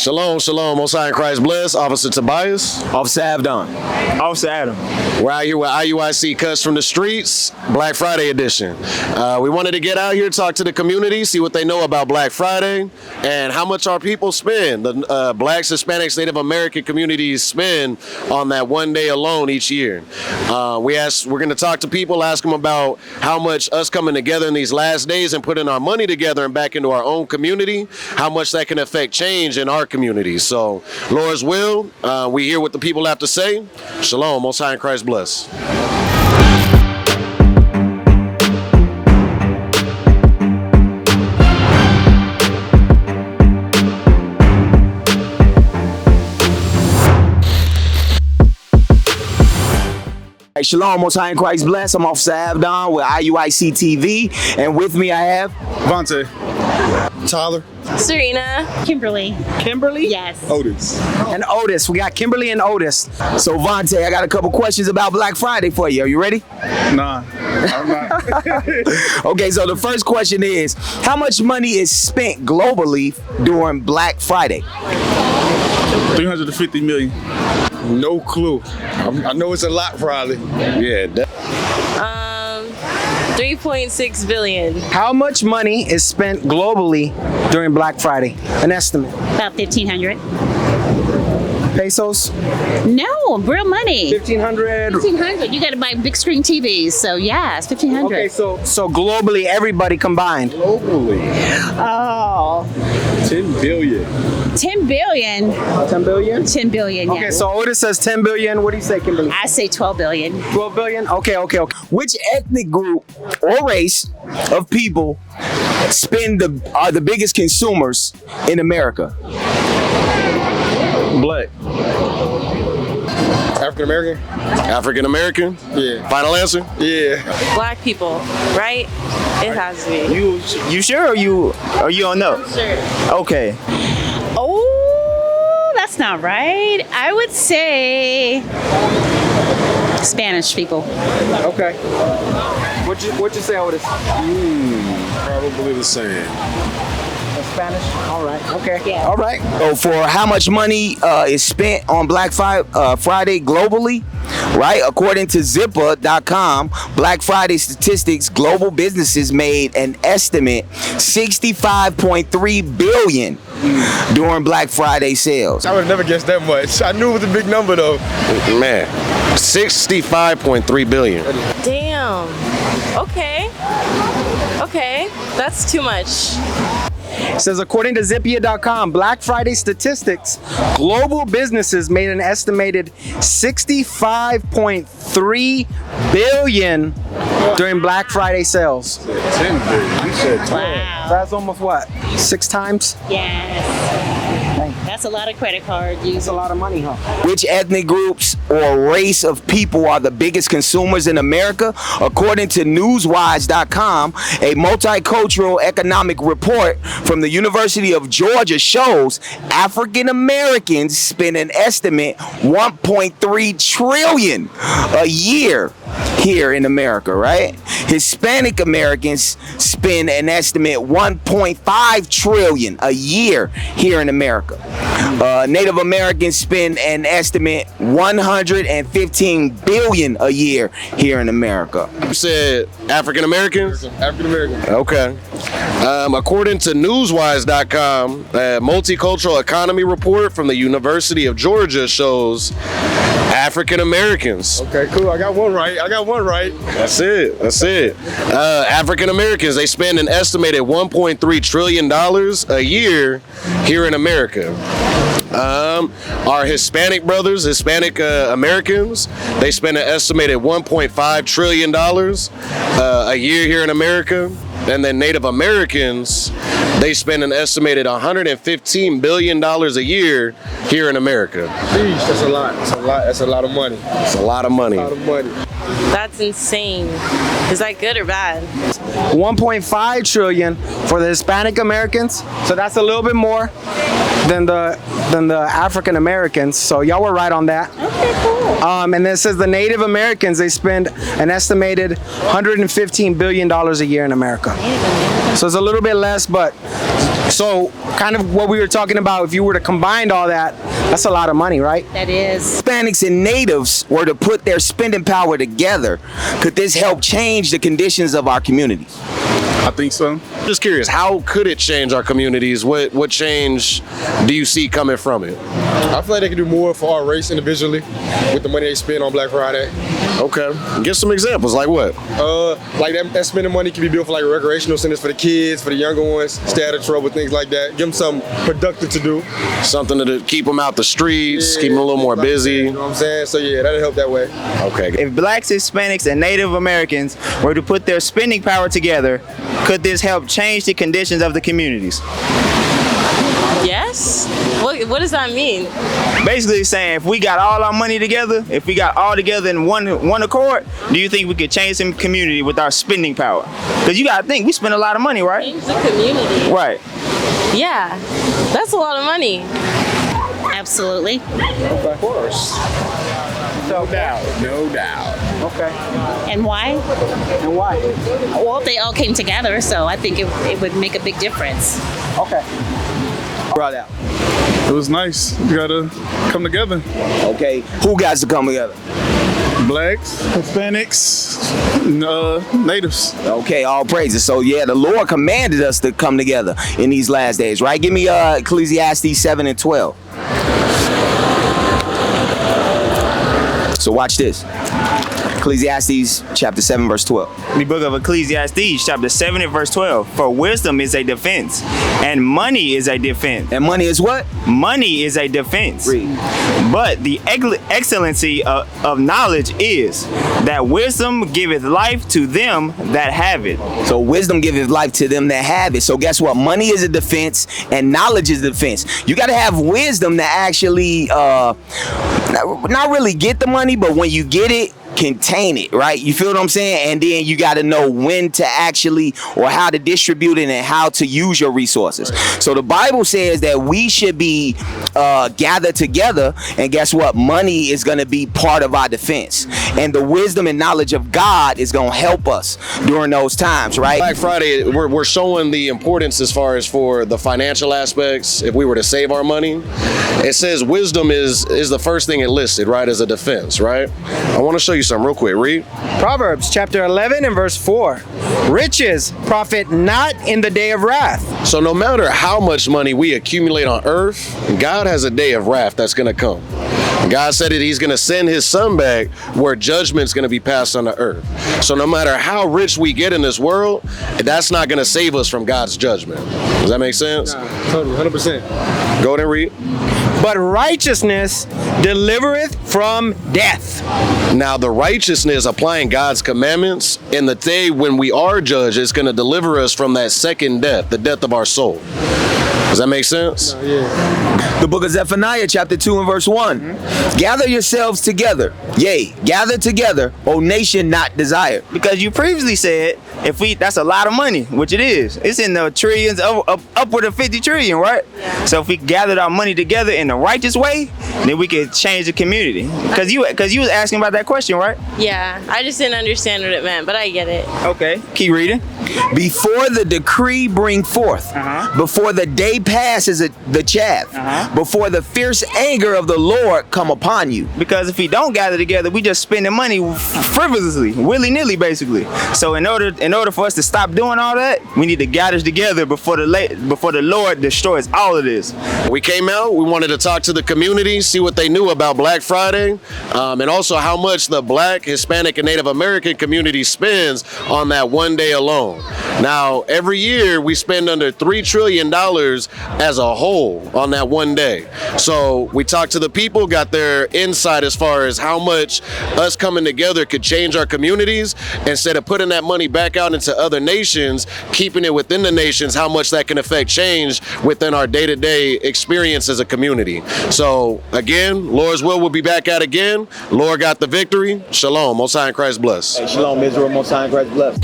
Shalom, shalom. Most High in Christ bless. Officer Tobias. Officer Avdon. Officer Adam. We're out here with IUIC Cuts from the Streets, Black Friday edition. We wanted to get out here, talk to the community, see what they know about Black Friday, and how much our people spend, the Blacks, Hispanics, Native American communities spend on that one day alone each year. We're going to talk to people, ask them about how much us coming together in these last days and putting our money together and back into our own community, how much that can affect change in our community. So, Lord's will, we hear what the people have to say. Shalom, Most High in Christ bless. Shalom, Most High in Christ bless. I'm Officer Avdon with IUIC TV, and with me I have Vontae. Tyler. Serena. Kimberly. Kimberly? Yes. Otis. And Otis. We got Kimberly and Otis. So Vontae, I got a couple questions about Black Friday for you. Are you ready? Nah, I'm not. Okay, so the first question is, how much money is spent globally during Black Friday? 350 million. No clue. I know it's a lot probably. Yeah. 3.6 billion. How much money is spent globally during Black Friday? An estimate. About 1,500. Pesos? No, real money. 1,500? 1,500. You got to buy big screen TVs, so yeah, it's 1,500. Okay, so globally, everybody combined. Globally. Oh. 10 billion. 10 billion. 10 billion? 10 billion, yeah. Okay, so Otis says 10 billion. What do you say, Kimberly? I say 12 billion. 12 billion? Okay. Which ethnic group or race of people are the biggest consumers in America? Black. African American? African American? Yeah. Final answer? Yeah. Black people, right? It has to be. You sure or you don't know? Sure. Okay. Oh, that's not right. I would say Spanish people. Okay. What you say, Otis? Probably the same. Spanish? All right. Okay. Yeah. All right. So for how much money is spent on Black Friday globally, right? According to Zipper.com, Black Friday statistics, global businesses made an estimate $65.3 billion during Black Friday sales. I would have never guessed that much. I knew it was a big number though. Man, 65.3 billion. Damn. Okay, that's too much. It says, according to Zippia.com, Black Friday statistics, global businesses made an estimated $65.3 billion during Black Friday sales. 10 billion. You said 12. Wow. That's almost what? 6 times? Yes. That's a lot of credit card use. That's a lot of money, huh? Which ethnic groups or race of people are the biggest consumers in America? According to Newswise.com, a multicultural economic report from the University of Georgia shows African Americans spend an estimate $1.3 trillion a year here in America, right? Hispanic Americans spend an estimate $1.5 trillion a year here in America. Native Americans spend an estimate $115 billion a year here in America. You said African Americans? African American. Okay. According to Newswise.com, a multicultural economy report from the University of Georgia shows African Americans. Okay, cool. I got one right. That's it. African Americans, they spend an estimated $1.3 trillion a year here in America. Our Hispanic brothers, Hispanic Americans, they spend an estimated $1.5 trillion a year here in America. And then Native Americans, they spend an estimated $115 billion a year here in America. Jeez, that's a lot. That's a lot of money. It's a lot of money. That's insane. Is that good or bad? 1.5 trillion for the Hispanic Americans, so that's a little bit more than the than the African Americans. So y'all were right on that. Okay, cool. And then it says the Native Americans, they spend an estimated $115 billion a year in America. So it's a little bit less, but so kind of what we were talking about, if you were to combine all that, that's a lot of money, right? That is. Hispanics and natives were to put their spending power together, could this help change the conditions of our communities? I think so. Just curious, how could it change our communities? What change do you see coming from it? I feel like they can do more for our race individually with the money they spend on Black Friday. Okay, give some examples, like what? Like that spending money can be built for like recreational centers for the kids, for the younger ones, stay out of trouble, things like that. Give them something productive to do. Something to keep them out the streets, keep them a little more busy. You know what I'm saying? So yeah, that'll help that way. Okay. If blacks, Hispanics, and Native Americans were to put their spending power together, could this help change the conditions of the communities? Yes? What does that mean? Basically saying if we got all our money together, if we got all together in one accord, do you think we could change some community with our spending power? Because you got to think, we spend a lot of money, right? Change the community. Right. Yeah, that's a lot of money. Absolutely. Of course. No doubt. Okay. And why? And why? Well, they all came together, so I think it would make a big difference. Okay. Brought out. It was nice. You gotta come together. Okay, who got to come together? Blacks, Hispanics, natives. Okay, all praises. So yeah, the Lord commanded us to come together in these last days, right? Give me Ecclesiastes 7 and 12. So watch this. Ecclesiastes chapter 7 verse 12. The book of Ecclesiastes chapter 7 and verse 12. For wisdom is a defense, and money is a defense. And money is what? Money is a defense. Read. But the excellency of knowledge is that wisdom giveth life to them that have it. So wisdom giveth life to them that have it. So guess what? Money is a defense and knowledge is a defense. You got to have wisdom to actually not really get the money, but when you get it, contain it, right? You feel what I'm saying? And then you got to know when to actually, or how to distribute it and how to use your resources. So the Bible says that we should be gathered together, and guess what? Money is going to be part of our defense, and the wisdom and knowledge of God is going to help us during those times, right? Black Friday, we're showing the importance as far as for the financial aspects. If we were to save our money, it says wisdom is the first thing it listed, right, as a defense, right? I want to show you something real quick. Read. Proverbs chapter 11 and verse 4. Riches profit not in the day of wrath. So no matter how much money we accumulate on earth, God has a day of wrath that's going to come. God said that he's going to send his son back where judgment's going to be passed on the earth. So no matter how rich we get in this world, that's not going to save us from God's judgment. Does that make sense? Totally, 100%. Go ahead and read. But righteousness delivereth from death. Now the righteousness, applying God's commandments, in the day when we are judged, is going to deliver us from that second death, the death of our soul. Does that make sense? The book of Zephaniah chapter 2 and verse 1. Gather yourselves together. Yea, gather together, O nation not desired. Because you previously said that's a lot of money, which it is. It's in the trillions, upward of 50 trillion, right? Yeah. So if we gathered our money together in the righteous way, then we could change the community. Because you was asking about that question, right? Yeah, I just didn't understand what it meant, but I get it. Okay, keep reading. Before the decree bring forth, before the day passes the chaff, before the fierce anger of the Lord come upon you. Because if we don't gather together, we just spending money frivolously, willy-nilly, basically. So in order for us to stop doing all that, we need to gather together before the Lord destroys all of this. We came out, we wanted to talk to the community, see what they knew about Black Friday, and also how much the Black, Hispanic, and Native American community spends on that one day alone. Now, every year we spend under $3 trillion as a whole on that one day. So we talked to the people, got their insight as far as how much us coming together could change our communities. Instead of putting that money back out into other nations, keeping it within the nations, how much that can affect change within our day-to-day experience as a community. So again, Lord's will, we'll be back at again. Lord got the victory. Shalom. Most High in Christ bless. Hey, shalom, Israel. Most High in Christ bless.